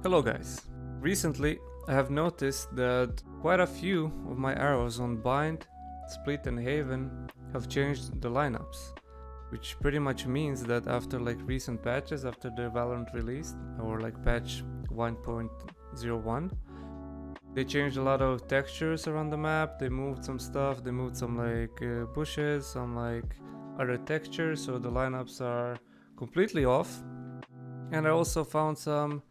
Hello guys. Recently I have noticed that quite a few of my arrows on Bind, Split and Haven have changed the lineups, which pretty much means that after like recent patches, after the Valorant released, or like patch 1.01, they changed a lot of textures around the map, they moved some stuff, they moved some like bushes, some like other textures, so the lineups are completely off. And I also found some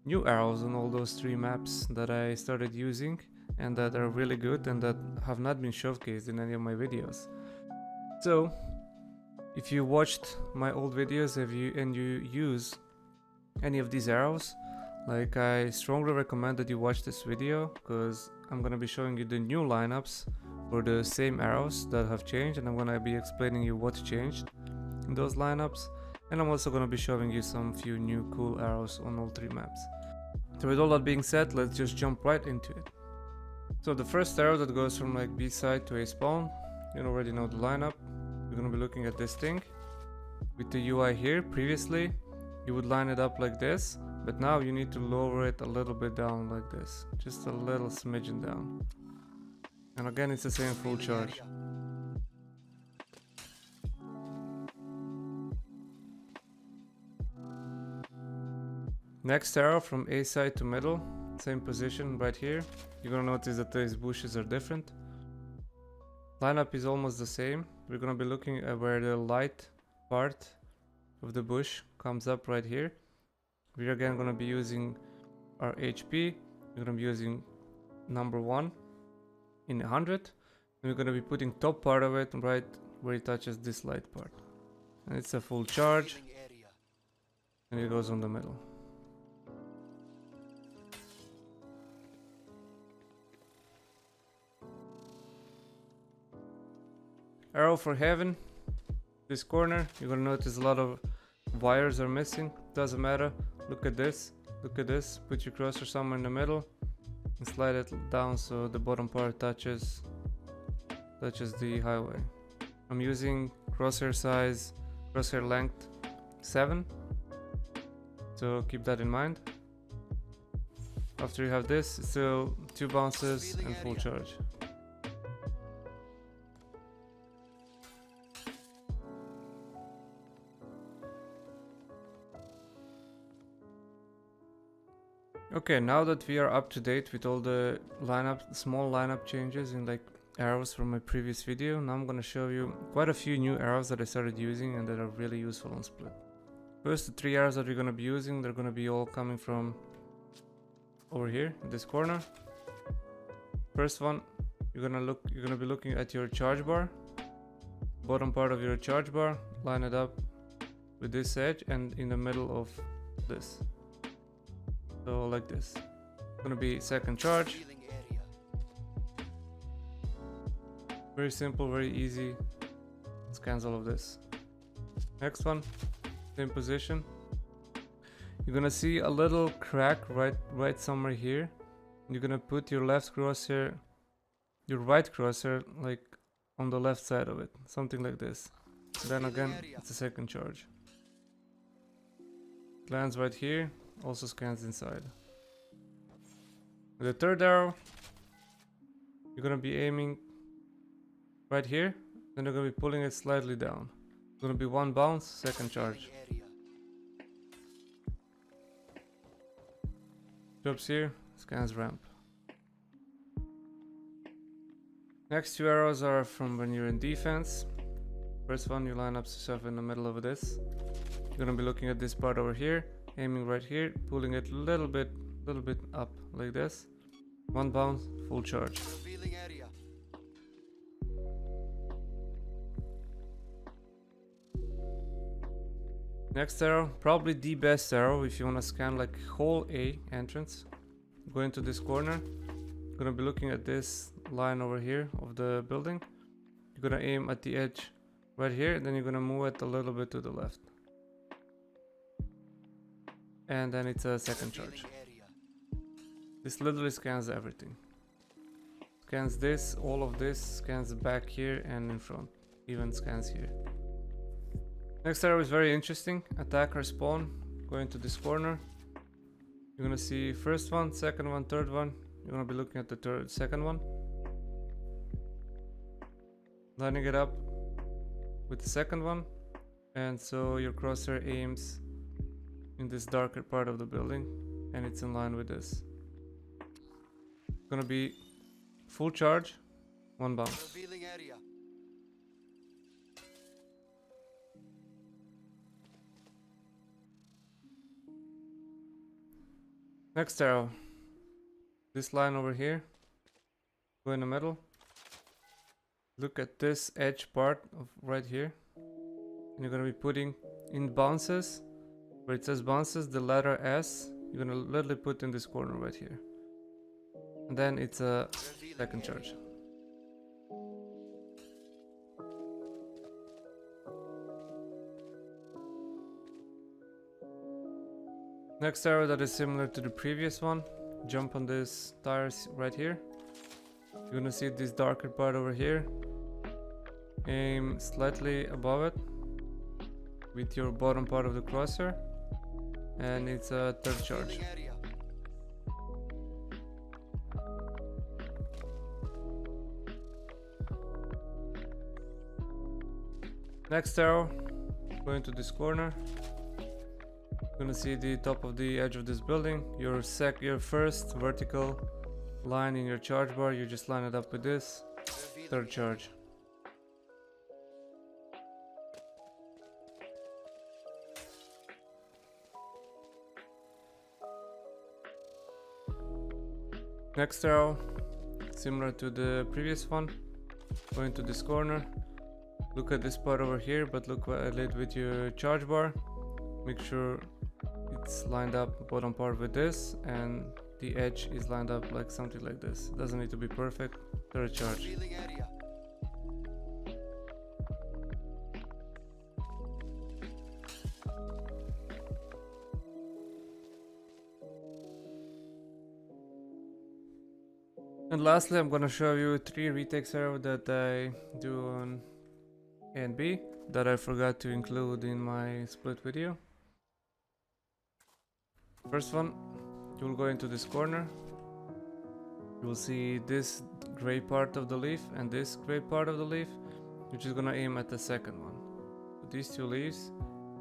new arrows on all those three maps that I started using and that are really good and that have not been showcased in any of my videos. So if you watched my old videos and you use any of these arrows, like I strongly recommend that you watch this video, because I'm gonna be showing you the new lineups for the same arrows that have changed, and I'm gonna be explaining you what changed in those lineups. And I'm also gonna be showing you some few new cool arrows on all three maps. So with all that being said, let's just jump right into it. So the first arrow that goes from like B side to A spawn, you already know the lineup. We're gonna be looking at this thing. With the UI here, previously you would line it up like this, but now you need to lower it a little bit down like this. Just a little smidgen down. And again, it's the same full charge. Next arrow from A side to middle, same position right here. You're gonna notice that these bushes are different. Lineup is almost the same. We're gonna be looking at where the light part of the bush comes up right here. We're again gonna be using our HP. We're gonna be using number 1 in 100. And we're gonna be putting top part of it right where it touches this light part. And it's a full charge. And it goes on the middle. Arrow for Heaven. This corner, you're gonna notice a lot of wires are missing. Doesn't matter. Look at this. Look at this. Put your cursor somewhere in the middle and slide it down so the bottom part touches the highway. I'm using crosshair size, crosshair length 7. So keep that in mind. After you have this, it's still 2 bounces and full charge. Okay, now that we are up to date with all the small lineup changes in like arrows from my previous video, now I'm gonna show you quite a few new arrows that I started using and that are really useful on Split. First, the 3 arrows that we're gonna be using, they're gonna be all coming from over here in this corner. First one, you're gonna be looking at your charge bar, bottom part of your charge bar, line it up with this edge and in the middle of this. So like this. It's gonna be second charge. Very simple, very easy. Scans all of this. Next one, same position. You're gonna see a little crack right somewhere here. You're gonna put your left crosshair, your right crosshair like on the left side of it, something like this. Then again, it's a second charge. Lands right here. Also scans inside. With the third arrow, you're gonna be aiming right here, then you're gonna be pulling it slightly down. It's gonna be 1 bounce, second charge. Drops here, scans ramp. Next 2 arrows are from when you're in defense. First one, you line up yourself in the middle of this. You're gonna be looking at this part over here, aiming right here, pulling it a little bit up like this. 1 bounce, full charge. Next arrow, probably the best arrow if you want to scan like whole A entrance. Go into this corner. You're gonna be looking at this line over here of the building. You're gonna aim at the edge right here, then you're gonna move it a little bit to the left. And then it's a second charge. This literally scans everything. Scans this, all of this, scans back here and in front. Even scans here. Next arrow is very interesting. Attacker spawn. Go into this corner. You're gonna see first one, second one, third one. You're gonna be looking at the second one. Lining it up with the second one. And so your crosshair aims in this darker part of the building, and it's in line with this. It's gonna be full charge, one bounce. Revealing area. Next arrow. This line over here. Go in the middle. Look at this edge part of right here. And you're gonna be putting in bounces. Where it says bounces, the letter S, you're gonna literally put in this corner right here. And then it's a second charge. Next arrow that is similar to the previous one, jump on this tires right here. You're gonna see this darker part over here. Aim slightly above it with your bottom part of the crosshair, and it's a third charge. Next arrow, go into this corner. You're gonna see the top of the edge of this building. Your first vertical line in your charge bar, you just line it up with this. Third charge. Next arrow, similar to the previous one. Go into this corner. Look at this part over here, but look at it with your charge bar. Make sure it's lined up bottom part with this, and the edge is lined up like something like this. It doesn't need to be perfect. Third charge. And lastly, I'm gonna show you 3 retakes arrow that I do on A and B that I forgot to include in my split video. First one, you will go into this corner. You will see this gray part of the leaf and this gray part of the leaf. You're just gonna aim at the second one. So these 2 leaves,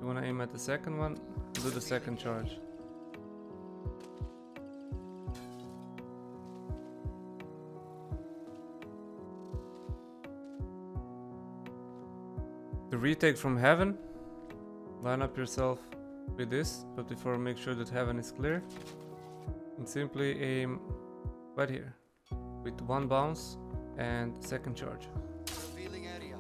you wanna aim at the second one, do the second charge. The retake from heaven, line up yourself with this, but before make sure that heaven is clear, and simply aim right here with 1 bounce and second charge. Revealing area.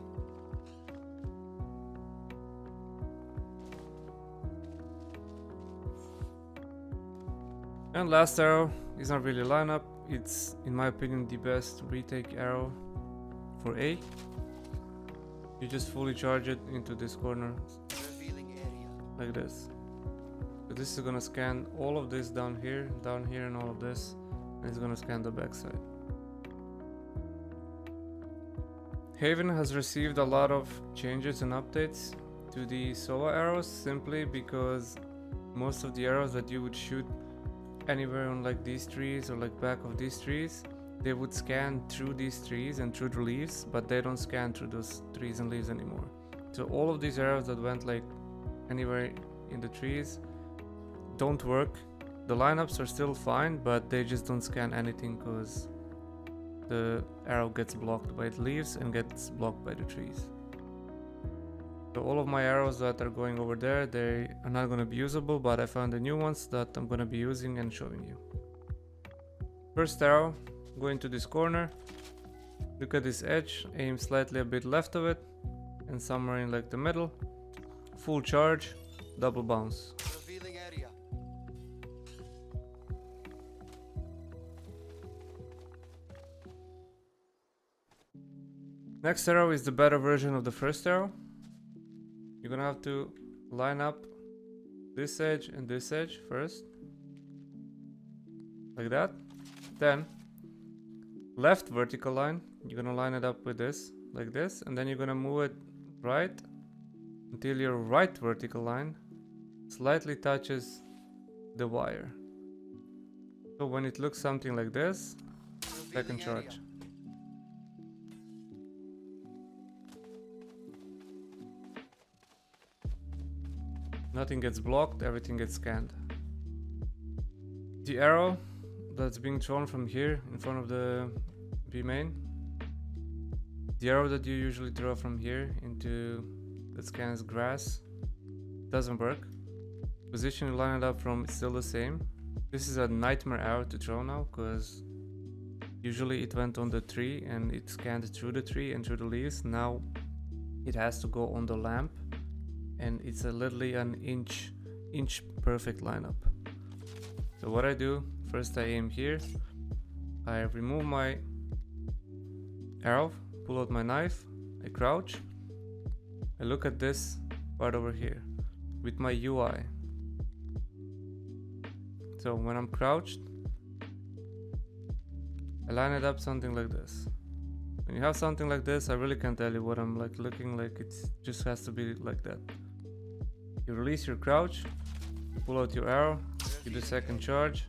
And last arrow is not really line up, it's in my opinion the best retake arrow for A. You just fully charge it into this corner like this. So this is gonna scan all of this down here, and all of this, and it's gonna scan the backside. Haven has received a lot of changes and updates to the Sova arrows, simply because most of the arrows that you would shoot anywhere on like these trees or like back of these trees, they would scan through these trees and through the leaves, but they don't scan through those trees and leaves anymore. So all of these arrows that went like anywhere in the trees don't work. The lineups are still fine, but they just don't scan anything because the arrow gets blocked by the leaves and gets blocked by the trees. So all of my arrows that are going over there, they are not going to be usable, but I found the new ones that I'm going to be using and showing you. First arrow, go into this corner, look at this edge, aim slightly a bit left of it, and somewhere in like the middle, full charge, double bounce. Revealing area. Next arrow is the better version of the first arrow. You're gonna have to line up this edge and this edge first, like that. Then left vertical line, you're gonna line it up with this, like this, and then you're gonna move it right until your right vertical line slightly touches the wire. So when it looks something like this, second Revealing charge. area. Nothing gets blocked, everything gets scanned. The arrow that's being thrown from here in front of the B main, the arrow that you usually throw from here into that scans grass, doesn't work. Position you line it up from is still the same. This is a nightmare arrow to throw now, because usually it went on the tree and it scanned through the tree and through the leaves. Now it has to go on the lamp, and it's literally an inch perfect lineup. So what I do, first I aim here, I remove my arrow, pull out my knife, I crouch, I look at this part over here with my UI. So when I'm crouched, I line it up something like this. When you have something like this, I really can't tell you what I'm like looking like. It just has to be like that. You release your crouch, you pull out your arrow, you do second charge,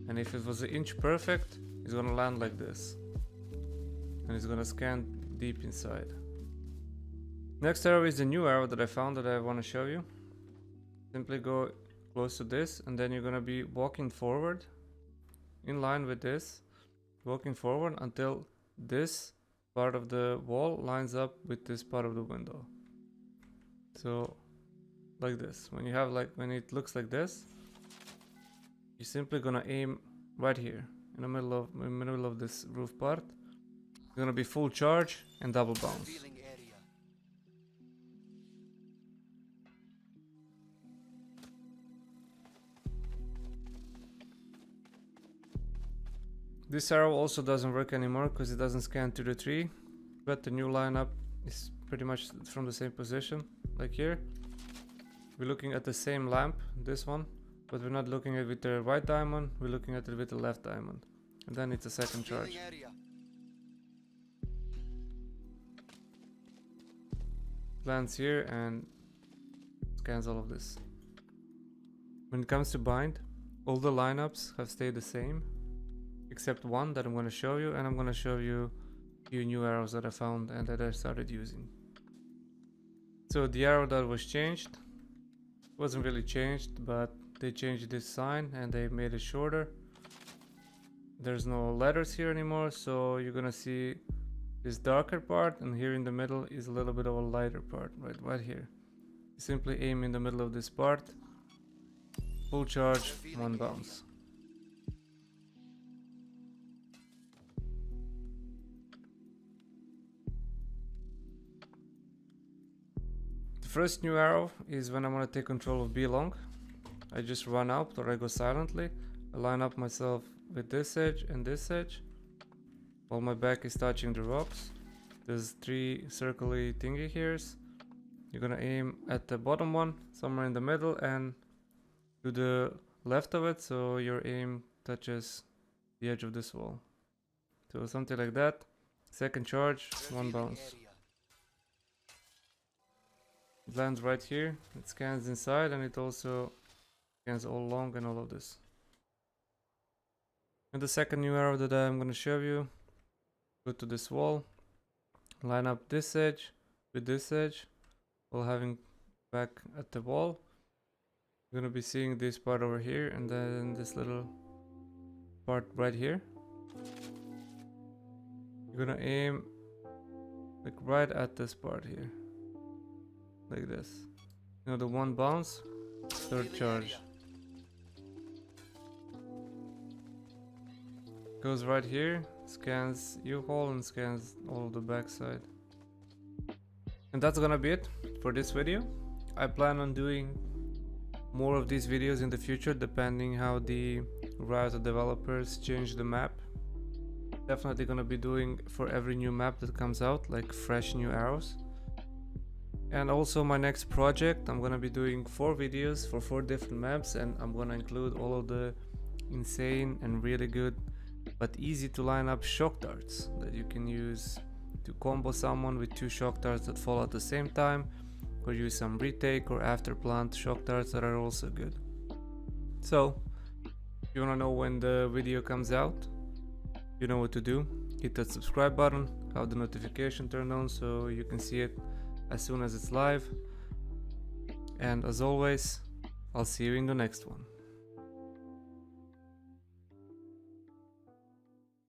and if it was an inch perfect, it's gonna land like this, and it's gonna scan deep inside. Next arrow is the new arrow that I found that I want to show you. Simply go close to this, and then you're gonna be walking forward in line with this, walking forward until this part of the wall lines up with this part of the window. So like this. When you have when it looks like this, you're simply gonna aim right here in the middle of this roof part. It's gonna be full charge and double bounce. Revealing area. This arrow also doesn't work anymore because it doesn't scan to the tree, but the new lineup is pretty much from the same position, like here. We're looking at the same lamp, this one, but we're not looking at it with the right diamond, we're looking at it with the left diamond. And then it's a second charge. Revealing area. Lands here and scans all of this. When it comes to bind, all the lineups have stayed the same, except one that I'm going to show you, and I'm going to show you a few new arrows that I found and that I started using. So the arrow that was changed wasn't really changed, but they changed this sign and they made it shorter. There's no letters here anymore, so you're gonna see this darker part, and here in the middle is a little bit of a lighter part, right here. You simply aim in the middle of this part, full charge, one bounce. The first new arrow is when I want to take control of B long. I just run out, or I go silently. I line up myself with this edge and this edge, while my back is touching the rocks. There's 3 circly thingy here's. You're gonna aim at the bottom one, somewhere in the middle, and to the left of it, so your aim touches the edge of this wall. So something like that. Second charge, one bounce. Area. It lands right here, it scans inside, and it also scans all along and all of this. And the second new arrow that I'm going to show you, go to this wall, line up this edge with this edge, while having back at the wall. You're going to be seeing this part over here, and then this little part right here. You're going to aim like right at this part here. Like this. You know, the one bounce, third charge. Goes right here, scans U-hole and scans all of the backside. And that's gonna be it for this video. I plan on doing more of these videos in the future, depending how the Riot developers change the map. Definitely gonna be doing for every new map that comes out, like fresh new arrows. And also my next project, I'm gonna be doing 4 videos for 4 different maps, and I'm gonna include all of the insane and really good but easy to line up shock darts that you can use to combo someone with 2 shock darts that fall at the same time, or use some retake or after plant shock darts that are also good. So If you wanna know when the video comes out, you know what to do. Hit that subscribe button, have the notification turned on so you can see it as soon as it's live. And as always, I'll see you in the next one.